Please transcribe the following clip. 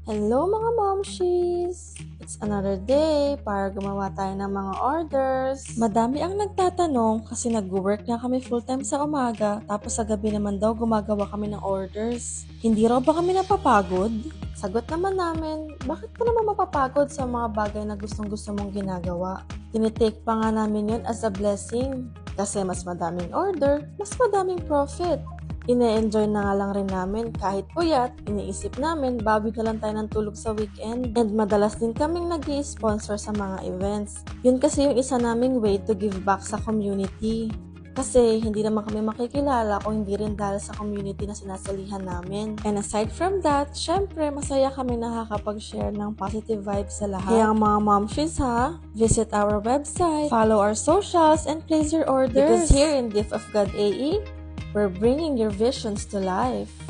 Hello mga momshies! It's another day para gumawa tayo ng mga orders. Madami ang nagtatanong kasi nag-work nga kami full-time sa umaga tapos sa gabi naman daw gumagawa kami ng orders. Hindi raw ba kami napapagod? Sagot naman namin, bakit ka naman mapapagod sa mga bagay na gustong-gusto mong ginagawa? Tinitake pa nga namin yun as a blessing. Kasi mas madaming order, mas madaming profit. Ine-enjoy na nga lang rin namin kahit puyat, iniisip namin bawi na lang tayo ng tulog sa weekend. And madalas din kaming nag-i-sponsor sa mga events. Yun kasi yung isa naming way to give back sa community. Kasi hindi naman kami makikilala kung hindi rin dahil sa community na sinasalihan namin. And aside from that, syempre masaya kami nakakapag-share ng positive vibes sa lahat. Kaya mga momshies ha, visit our website, follow our socials, and place your orders. Because here in Gift of God AE, we're bringing your visions to life.